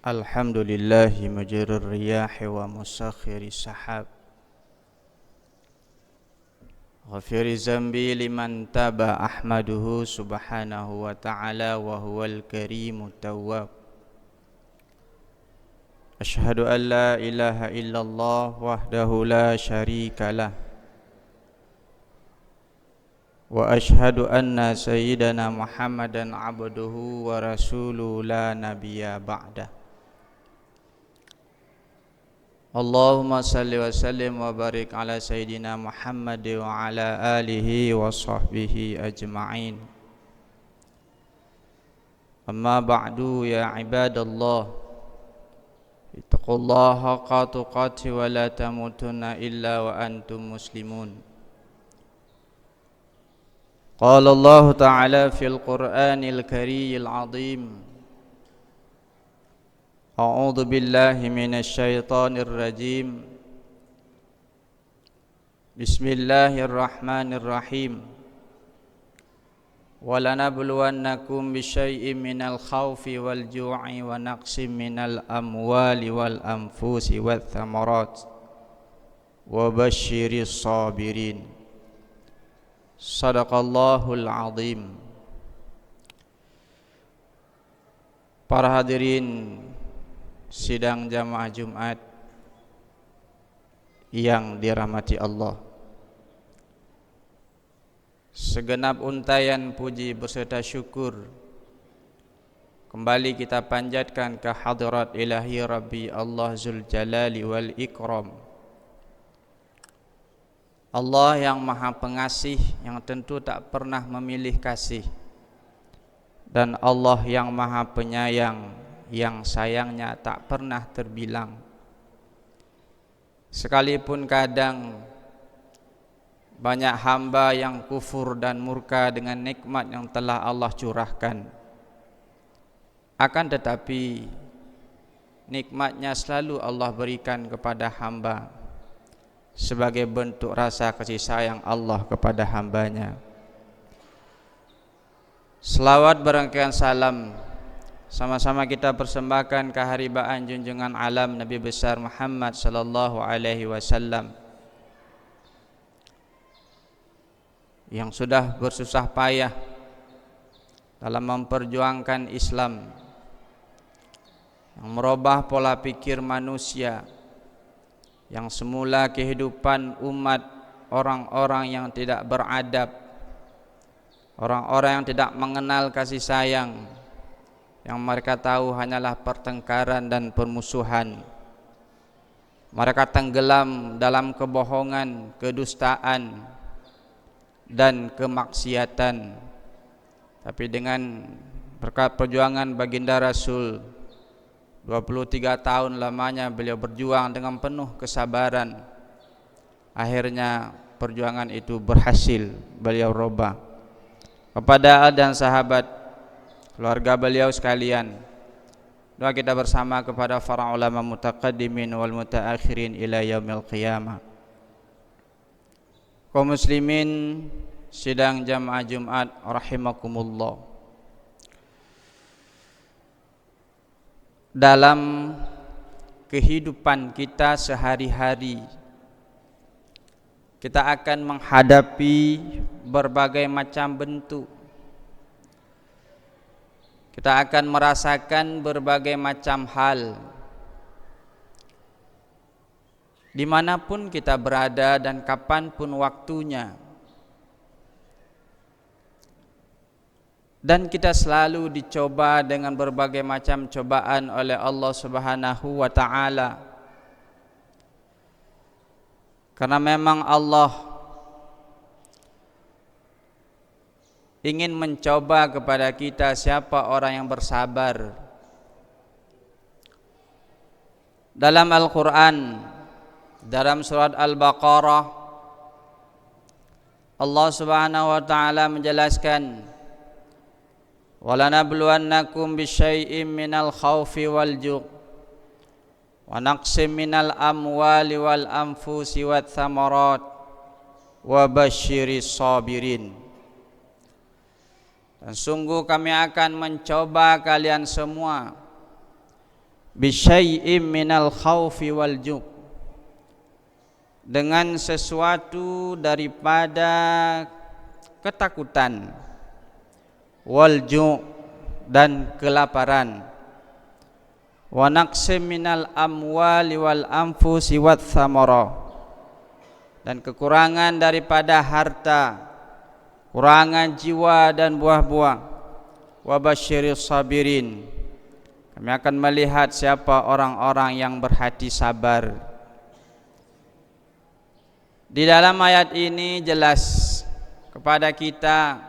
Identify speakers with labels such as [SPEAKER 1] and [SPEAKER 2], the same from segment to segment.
[SPEAKER 1] Alhamdulillahi mujirur riyahi wa musakhiri sahab ghafiri zambi liman taba ahmaduhu subhanahu wa ta'ala wa huwal karimu tawwab. Ashhadu an la ilaha illallah wahdahu la syarika lah wa ashhadu anna sayyidana Muhammadan abduhu wa rasuluhu la nabiyya ba'dah. Allahumma salli wa sallim wa barik ala sayyidina Muhammad wa ala alihi wa sahbihi ajma'in. Amma ba'du ya ibadallah, ittaqullaha haqqa tuqatih wa la tamutunna illa wa antum muslimun. Qala Allah ta'ala fil Qur'anil Karimil 'azim. A'udzu billahi minasy syaithanir rajim. Bismillahirrahmanirrahim. Walanabluwannakum bisyai'in minal khaufi wal ju'i wa naqsim minal amwali wal anfusi wath thamarat wa basyiris sabirin. Sadaqallahul azim. Para hadirin sidang jamaah Jumat yang dirahmati Allah, segenap untayan puji beserta syukur kembali kita panjatkan ke hadirat ilahi Rabbi Allah Zul Jalali wal Ikram, Allah yang maha pengasih, yang tentu tak pernah memilih kasih, dan Allah yang maha penyayang, yang sayangnya tak pernah terbilang. Sekalipun kadang banyak hamba yang kufur dan murka dengan nikmat yang telah Allah curahkan, akan tetapi nikmatnya selalu Allah berikan kepada hamba sebagai bentuk rasa kasih sayang Allah kepada hambanya. Selawat berangkaian salam sama-sama kita persembahkan keharibaan junjungan alam Nabi besar Muhammad sallallahu alaihi wasallam yang sudah bersusah payah dalam memperjuangkan Islam, yang merubah pola pikir manusia, yang semula kehidupan umat orang-orang yang tidak beradab, orang-orang yang tidak mengenal kasih sayang, yang mereka tahu hanyalah pertengkaran dan permusuhan. Mereka tenggelam dalam kebohongan, kedustaan dan kemaksiatan. Tapi dengan berkat perjuangan baginda Rasul, 23 tahun lamanya beliau berjuang dengan penuh kesabaran. Akhirnya perjuangan itu berhasil, beliau robah. Kepada dan sahabat, keluarga beliau sekalian, doa kita bersama kepada para ulama mutaqaddimin wal mutaakhirin ila yaumil qiyamah. Kaum muslimin sidang jamaah Jumat rahimakumullah. Dalam kehidupan kita sehari-hari, kita akan menghadapi berbagai macam bentuk, kita akan merasakan berbagai macam hal dimanapun kita berada dan kapanpun waktunya. Dan kita selalu dicoba dengan berbagai macam cobaan oleh Allah Subhanahu wa ta'ala, karena memang Allah ingin mencoba kepada kita siapa orang yang bersabar. Dalam Al-Quran, dalam surat Al-Baqarah, Allah Subhanahu wa ta'ala menjelaskan, walanabluwannakum bisyai'im minal khawfi wal ju' wa naqsim minal amwali wal anfusi wath thamarat wa basyiris sabirin. Dan sungguh kami akan mencoba kalian semua bisyai'im minal khaufi wal ju', dengan sesuatu daripada ketakutan, wal ju' dan kelaparan, wa naqsim minal amwali wal anfusi wat thamara, dan kekurangan daripada harta, kurangan jiwa dan buah-buah. Wa basyiris sabirin, kami akan melihat siapa orang-orang yang berhati sabar. Di dalam ayat ini jelas kepada kita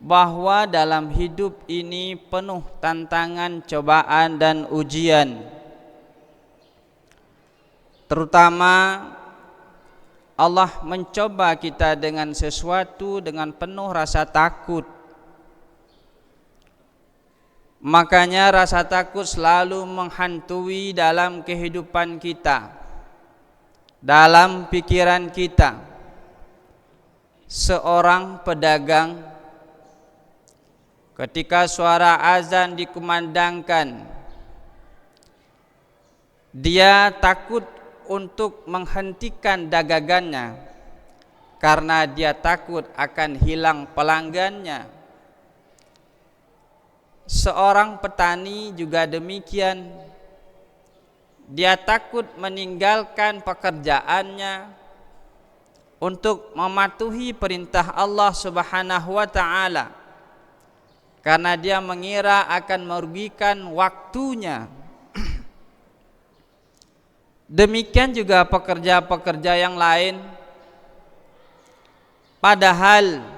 [SPEAKER 1] bahwa dalam hidup ini penuh tantangan, cobaan dan ujian. Terutama Allah mencoba kita dengan sesuatu dengan penuh rasa takut. Makanya rasa takut selalu menghantui dalam kehidupan kita, dalam pikiran kita. Seorang pedagang ketika suara azan dikumandangkan, dia takut untuk menghentikan dagangannya karena dia takut akan hilang pelanggannya. Seorang petani juga demikian, dia takut meninggalkan pekerjaannya untuk mematuhi perintah Allah Subhanahu wa ta'ala, karena dia mengira akan merugikan waktunya. Demikian juga pekerja-pekerja yang lain, padahal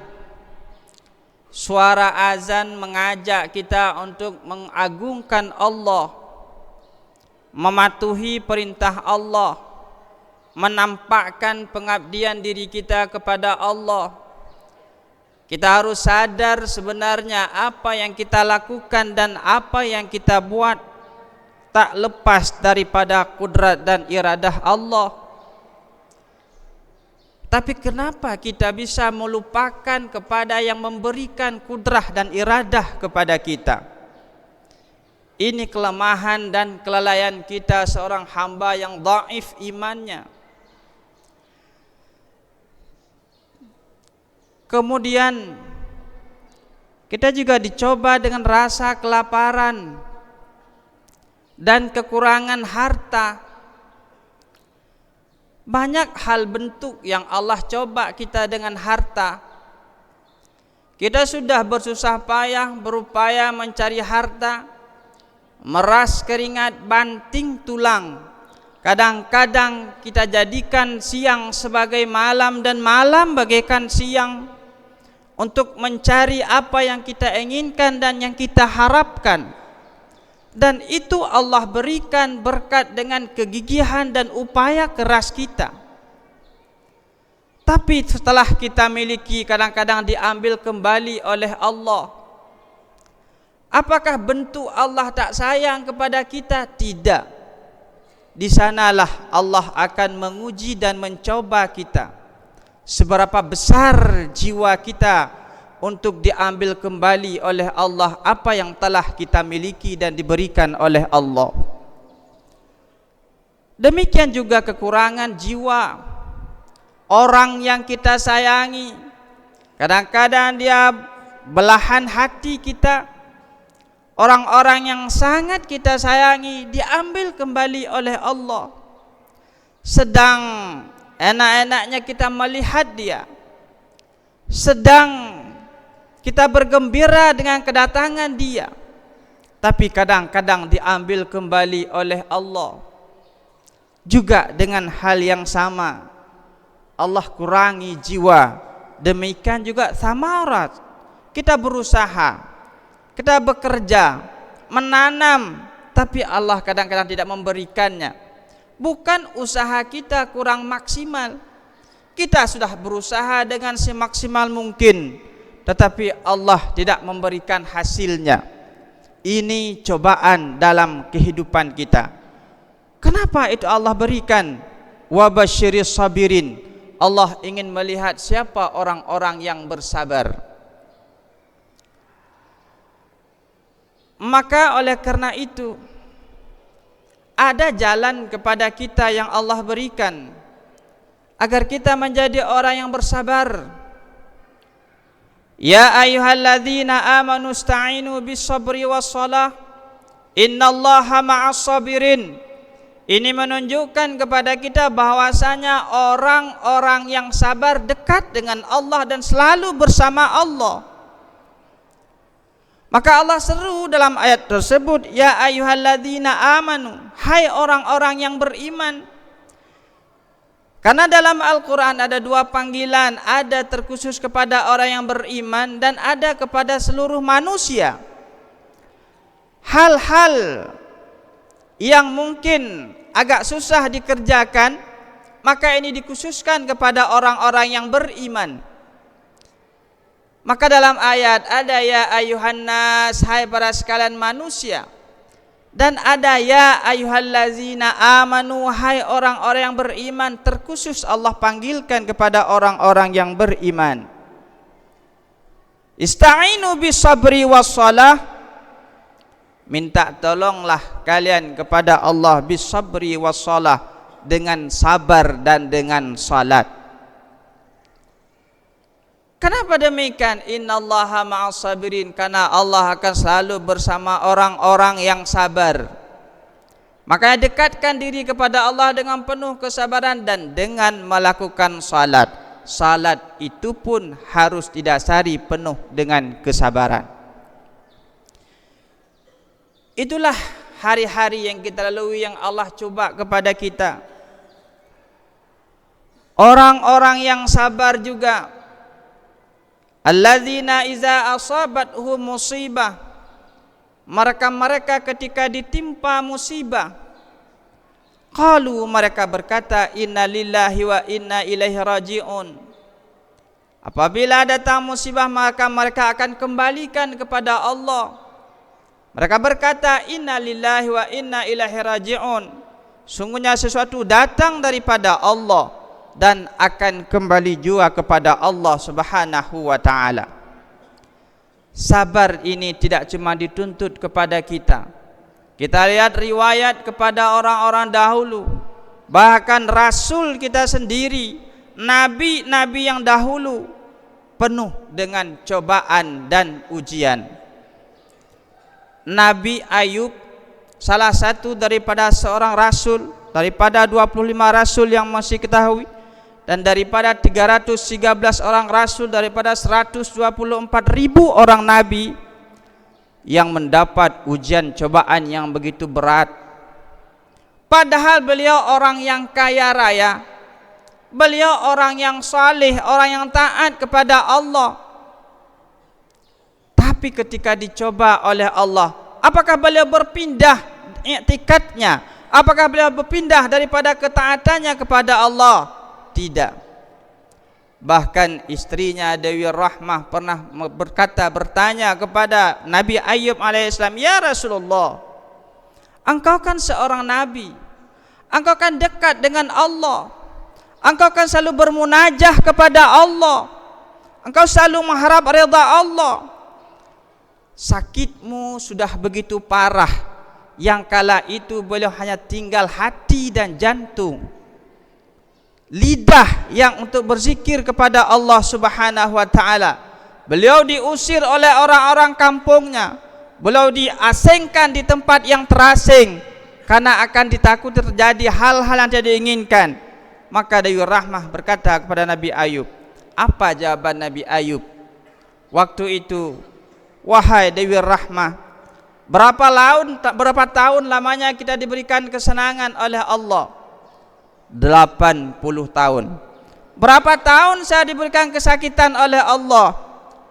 [SPEAKER 1] suara azan mengajak kita untuk mengagungkan Allah, mematuhi perintah Allah, menampakkan pengabdian diri kita kepada Allah. Kita harus sadar sebenarnya apa yang kita lakukan dan apa yang kita buat tak lepas daripada kudrat dan iradah Allah. Tapi kenapa kita bisa melupakan kepada yang memberikan kudrah dan iradah kepada kita? Ini kelemahan dan kelalaian kita, seorang hamba yang dhaif imannya. Kemudian kita juga dicoba dengan rasa kelaparan dan kekurangan harta. Banyak hal bentuk yang Allah coba kita dengan harta. Kita sudah bersusah payah berupaya mencari harta, meras keringat, banting tulang. Kadang-kadang kita jadikan siang sebagai malam dan malam bagaikan siang untuk mencari apa yang kita inginkan dan yang kita harapkan. Dan itu Allah berikan berkat dengan kegigihan dan upaya keras kita. Tapi setelah kita miliki, kadang-kadang diambil kembali oleh Allah. Apakah bentuk Allah tak sayang kepada kita? Tidak. Di sanalah Allah akan menguji dan mencoba kita. Seberapa besar jiwa kita untuk diambil kembali oleh Allah apa yang telah kita miliki dan diberikan oleh Allah. Demikian juga kekurangan jiwa. Orang yang kita sayangi, kadang-kadang dia belahan hati kita. Orang-orang yang sangat kita sayangi diambil kembali oleh Allah. Sedang enak-enaknya kita melihat dia, sedang kita bergembira dengan kedatangan dia, tapi kadang-kadang diambil kembali oleh Allah. Juga dengan hal yang sama, Allah kurangi jiwa. Demikian juga samarat. Kita berusaha, kita bekerja, menanam, tapi Allah kadang-kadang tidak memberikannya. Bukan usaha kita kurang maksimal. Kita sudah berusaha dengan semaksimal mungkin, tetapi Allah tidak memberikan hasilnya. Ini cobaan dalam kehidupan kita. Kenapa itu Allah berikan? Wa basyiris sabirin. Allah ingin melihat siapa orang-orang yang bersabar. Maka oleh karena itu ada jalan kepada kita yang Allah berikan agar kita menjadi orang yang bersabar. Ya ayyuhalladzina amanu ista'inu bis-sabri was-shalah innallaha ma'as sabirin. Ini menunjukkan kepada kita bahwasanya orang-orang yang sabar dekat dengan Allah dan selalu bersama Allah. Maka Allah seru dalam ayat tersebut, ya ayyuhalladzina amanu, hai orang-orang yang beriman. Karena dalam Al-Quran ada dua panggilan, ada terkhusus kepada orang yang beriman dan ada kepada seluruh manusia. Hal-hal yang mungkin agak susah dikerjakan, maka ini dikhususkan kepada orang-orang yang beriman. Maka dalam ayat ada ya ayuhan nas, hai para sekalian manusia, dan ada ya ayyuhallazina amanu, hai orang-orang yang beriman. Terkhusus Allah panggilkan kepada orang-orang yang beriman. Ista'inu bis-sabri was-shalah, minta tolonglah kalian kepada Allah bis-sabri was-shalah, dengan sabar dan dengan salat. Kenapa demikian? Innallaha ma'as sabirin, karena Allah akan selalu bersama orang-orang yang sabar. Makanya dekatkan diri kepada Allah dengan penuh kesabaran dan dengan melakukan salat. Salat itu pun harus didasari penuh dengan kesabaran. Itulah hari-hari yang kita lalui yang Allah coba kepada kita. Orang-orang yang sabar juga, alladzina iza asabathum musibah, mereka ketika ditimpa musibah, qalu, mereka berkata, inna lillahi wa inna ilaihi raji'un. Apabila datang musibah, maka mereka akan kembalikan kepada Allah. Mereka berkata, inna lillahi wa inna ilaihi raji'un, sungguhnya sesuatu datang daripada Allah dan akan kembali juga kepada Allah Subhanahu wa ta'ala. Sabar ini tidak cuma dituntut kepada kita. Kita lihat riwayat kepada orang-orang dahulu, bahkan Rasul kita sendiri, nabi-nabi yang dahulu penuh dengan cobaan dan ujian. Nabi Ayub salah satu daripada seorang rasul, daripada 25 rasul yang masih ketahui, dan daripada 313 orang rasul, daripada 124.000 orang nabi yang mendapat ujian cobaan yang begitu berat. Padahal beliau orang yang kaya raya, beliau orang yang saleh, orang yang taat kepada Allah. Tapi ketika dicoba oleh Allah, apakah beliau berpindah i'tikadnya? Apakah beliau berpindah daripada ketaatannya kepada Allah? Tidak. Bahkan istrinya Dewi Rahmah pernah bertanya kepada Nabi Ayub alaihissalam, ya Rasulullah, engkau kan seorang nabi, engkau kan dekat dengan Allah, engkau kan selalu bermunajah kepada Allah, engkau selalu mengharap ridha Allah. Sakitmu sudah begitu parah, yang kala itu beliau hanya tinggal hati dan jantung, lidah yang untuk berzikir kepada Allah Subhanahu wa ta'ala. Beliau diusir oleh orang-orang kampungnya, beliau diasingkan di tempat yang terasing karena akan ditakuti terjadi hal-hal yang tidak diinginkan. Maka Dewi Rahmah berkata kepada Nabi Ayub, apa jawaban Nabi Ayub waktu itu? Wahai Dewi Rahmah, berapa tahun lamanya kita diberikan kesenangan oleh Allah? 80 tahun. Berapa tahun saya diberikan kesakitan oleh Allah?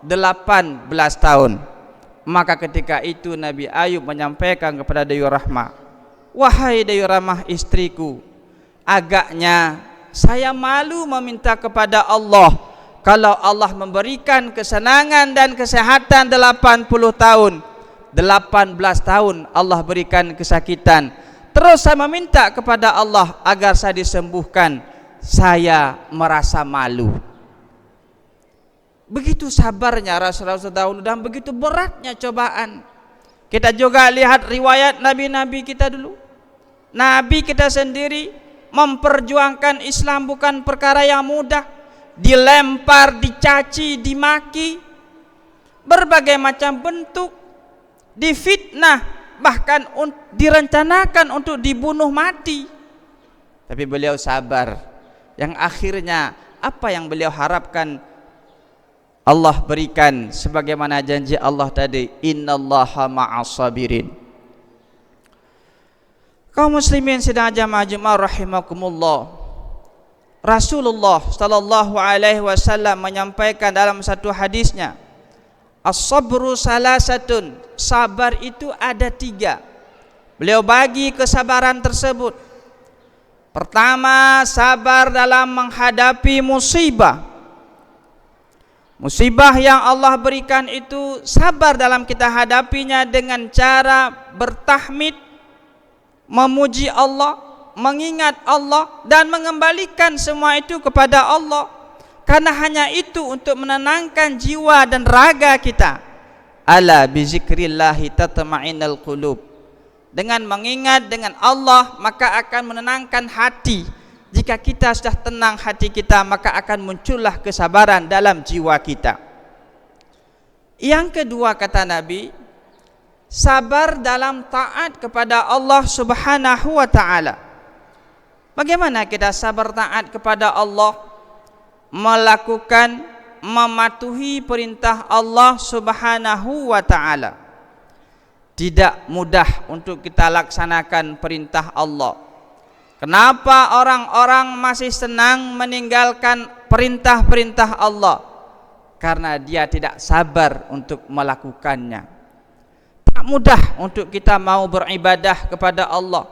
[SPEAKER 1] 18 tahun. Maka ketika itu Nabi Ayub menyampaikan kepada Dewi Rahmah, wahai Dewi Rahmah istriku, agaknya saya malu meminta kepada Allah kalau Allah memberikan kesenangan dan kesehatan 80 tahun, 18 tahun Allah berikan kesakitan, terus saya meminta kepada Allah agar saya disembuhkan, saya merasa malu. Begitu sabarnya Rasulullah dahulu dan begitu beratnya cobaan. Kita juga lihat riwayat nabi-nabi kita dulu. Nabi kita sendiri memperjuangkan Islam bukan perkara yang mudah. Dilempar, dicaci, dimaki, berbagai macam bentuk, difitnah, bahkan direncanakan untuk dibunuh mati. Tapi beliau sabar. Yang akhirnya apa yang beliau harapkan Allah berikan, sebagaimana janji Allah tadi, innallaha ma'as sabirin. Kaum muslimin sidang jamaah Jumat rahimakumullah, Rasulullah sallallahu alaihi wasallam menyampaikan dalam satu hadisnya, as-sabru salasatun, sabar itu ada 3. Beliau bagi kesabaran tersebut. Pertama, sabar dalam menghadapi musibah. Musibah yang Allah berikan itu sabar dalam kita hadapinya dengan cara bertahmid, memuji Allah, mengingat Allah, dan mengembalikan semua itu kepada Allah. Karena hanya itu untuk menenangkan jiwa dan raga kita. Ala bizikrillahi tatma'innul qulub. Dengan mengingat dengan Allah maka akan menenangkan hati. Jika kita sudah tenang hati kita, maka akan muncullah kesabaran dalam jiwa kita. Yang kedua, kata Nabi, sabar dalam taat kepada Allah Subhanahu wa ta'ala. Bagaimana kita sabar taat kepada Allah? Melakukan, mematuhi perintah Allah Subhanahu wa ta'ala. Tidak mudah untuk kita laksanakan perintah Allah. Kenapa orang-orang masih senang meninggalkan perintah-perintah Allah? Karena dia tidak sabar untuk melakukannya. Tak mudah untuk kita mau beribadah kepada Allah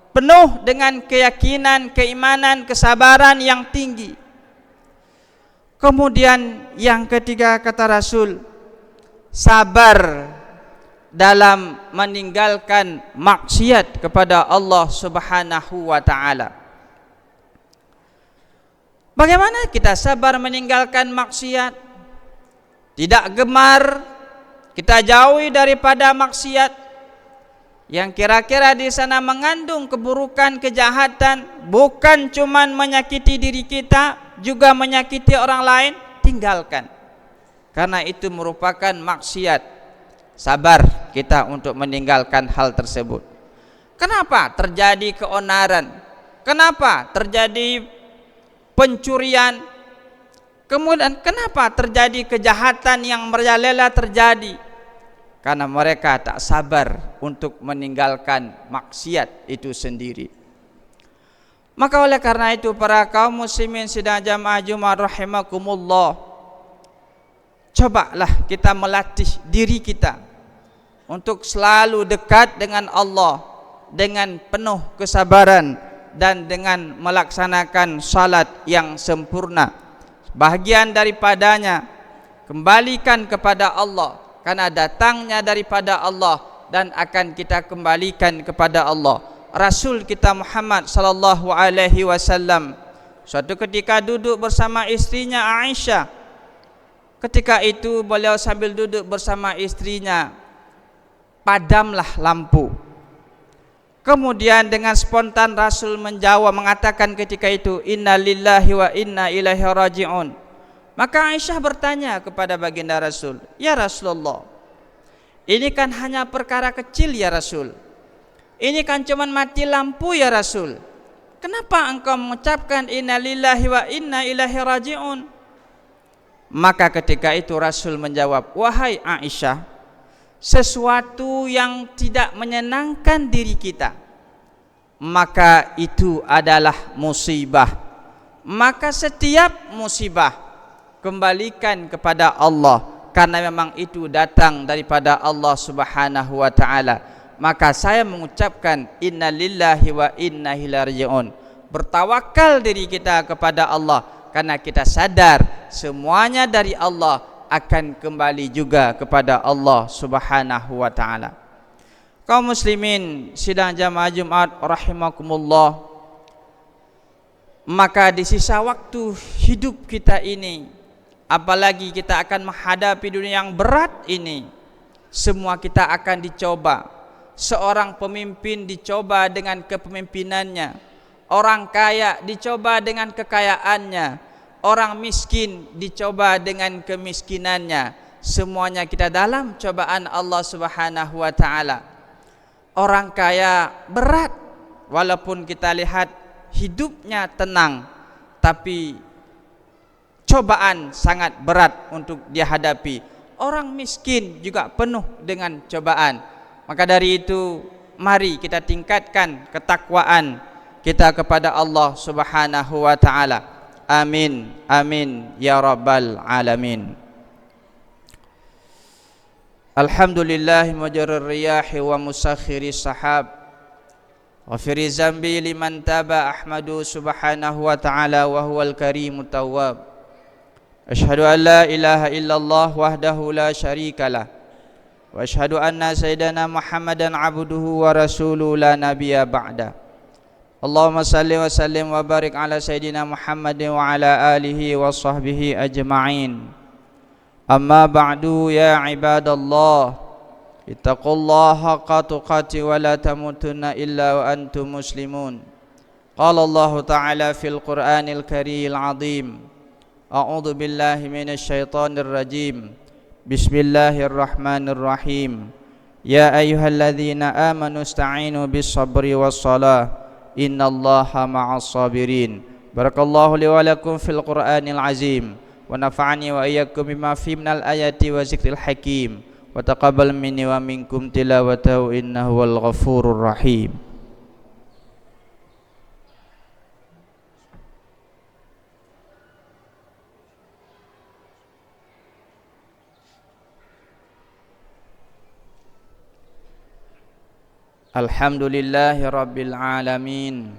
[SPEAKER 1] penuh dengan keyakinan, keimanan, kesabaran yang tinggi. Kemudian yang ketiga, kata Rasul, sabar dalam meninggalkan maksiat kepada Allah Subhanahu wa ta'ala. Bagaimana kita sabar meninggalkan maksiat? Tidak gemar, kita jauhi daripada maksiat yang kira-kira di sana mengandung keburukan, kejahatan, bukan cuman menyakiti diri kita, juga menyakiti orang lain, tinggalkan. Karena itu merupakan maksiat. Sabar kita untuk meninggalkan hal tersebut. Kenapa terjadi keonaran? Kenapa terjadi pencurian? Kemudian kenapa terjadi kejahatan yang merajalela terjadi? Karena mereka tak sabar untuk meninggalkan maksiat itu sendiri. Maka oleh karena itu para kaum muslimin sidang jamaah Jumat rahimakumullah, cobalah kita melatih diri kita untuk selalu dekat dengan Allah dengan penuh kesabaran dan dengan melaksanakan salat yang sempurna. Bahagian daripadanya kembalikan kepada Allah, karena datangnya daripada Allah dan akan kita kembalikan kepada Allah. Rasul kita Muhammad sallallahu alaihi wasallam suatu ketika duduk bersama istrinya Aisyah. Ketika itu beliau sambil duduk bersama istrinya, padamlah lampu. Kemudian dengan spontan Rasul menjawab, mengatakan ketika itu, inna lillahi wa inna ilaihi raji'un. Maka Aisyah bertanya kepada baginda Rasul, ya Rasulullah, ini kan hanya perkara kecil ya Rasul, ini kan cuma mati lampu ya Rasul, kenapa engkau mengucapkan inna lillahi wa inna ilaihi raji'un? Maka ketika itu Rasul menjawab, wahai Aisyah, sesuatu yang tidak menyenangkan diri kita, maka itu adalah musibah. Maka setiap musibah kembalikan kepada Allah, karena memang itu datang daripada Allah Subhanahu wa ta'ala. Maka saya mengucapkan inna lillahi wa inna ilaihi raji'un. Bertawakal diri kita kepada Allah, karena kita sadar semuanya dari Allah akan kembali juga kepada Allah Subhanahu wa ta'ala. Kaum muslimin sidang jamaah Jumat rahimakumullah, maka di sisa waktu hidup kita ini, apalagi kita akan menghadapi dunia yang berat ini, semua kita akan dicoba. Seorang pemimpin dicoba dengan kepemimpinannya, orang kaya dicoba dengan kekayaannya, orang miskin dicoba dengan kemiskinannya. Semuanya kita dalam cobaan Allah Subhanahu wa taala. Orang kaya berat, walaupun kita lihat hidupnya tenang, tapi cobaan sangat berat untuk dia hadapi. Orang miskin juga penuh dengan cobaan. Maka dari itu, mari kita tingkatkan ketakwaan kita kepada Allah Subhanahu wa taala. Amin, amin ya rabbal alamin. Alhamdulillah mujirrir riyahi wa musakhiris sahab. Ghafiri zambi liman taba, ahmadu subhanahu wa ta'ala wa huwal karimut tawwab. Asyhadu an la ilaha illallah wahdahu la syarikalah, wa asyhadu anna sayyidana Muhammadan abduhu wa rasuluhu la nabiyya ba'da. Allahumma salli wa sallim wa barik ala sayyidina Muhammadin wa ala alihi wa sahbihi ajma'in. Amma ba'du ya ibadallah, ittaqullaha haqqa tuqati wa la tamutunna illa wa antum muslimun. Qala Allah ta'ala fil Qur'anil Karimil 'azim. A'udzu billahi minasy syaithanir rajim. Bismillahirrahmanirrahim. Ya ayyuhalladzina amanu ista'inu bis-sabri was-salah, innallaha ma'as sabirin. Barakallahu li wa lakum fil Qur'anil azim, wa nafa'ani wa iyyakum bima fihi minal ayati wa zikril hakim, wa taqabbal minni wa minkum tilawatahu innahu wal ghafurur rahim. Alhamdulillahi rabbil alamin,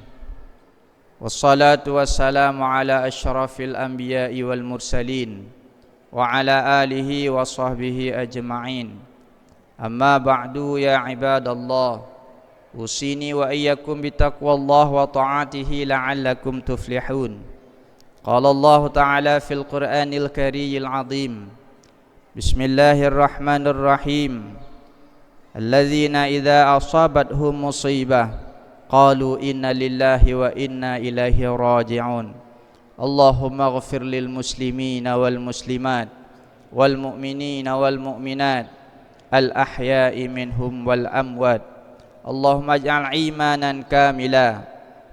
[SPEAKER 1] wassalatu wassalamu ala asyrafil anbiya'i wal mursalin, wa ala alihi wa sahbihi ajma'in. Amma ba'du ya ibadallah, usini wa iyyakum bitaqwallah wa ta'atihi la'allakum tuflihun. Qala Allah ta'ala fil Qur'anil Karimil 'azim. Bismillahirrahmanirrahim. Alladzina idza asabathum musibah qalu inna lillahi wa inna ilaihi raji'un. Allahumma ighfir lil muslimina wal muslimat wal mu'minina wal mu'minat al ahya'i minhum wal amwat. Allahumma ij'al imanan kamila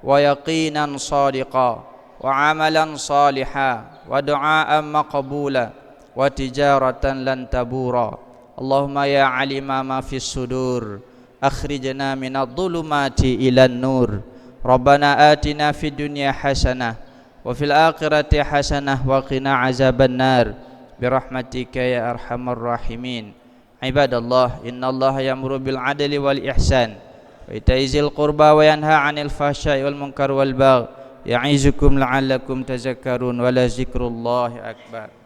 [SPEAKER 1] wa yaqinan sadiqa wa amalan salihan wa du'aan maqbula wa tijaratan lan tabura. Allahumma ya alima ma fis sudur, akhrijna minadh dhulumati ilan nur. Rabbana atina fid dunya hasanah wa fil akhirati hasanah wa qina azaban nar birahmatika ya arhamar rahimin. Ibadallah, innallaha ya'muru bil adli wal ihsan wa itaizil qurba wa yanha 'anil fahsya'i wal munkar wal baghi ya'izukum la'allakum tadhakkarun wa la zikrullahi akbar.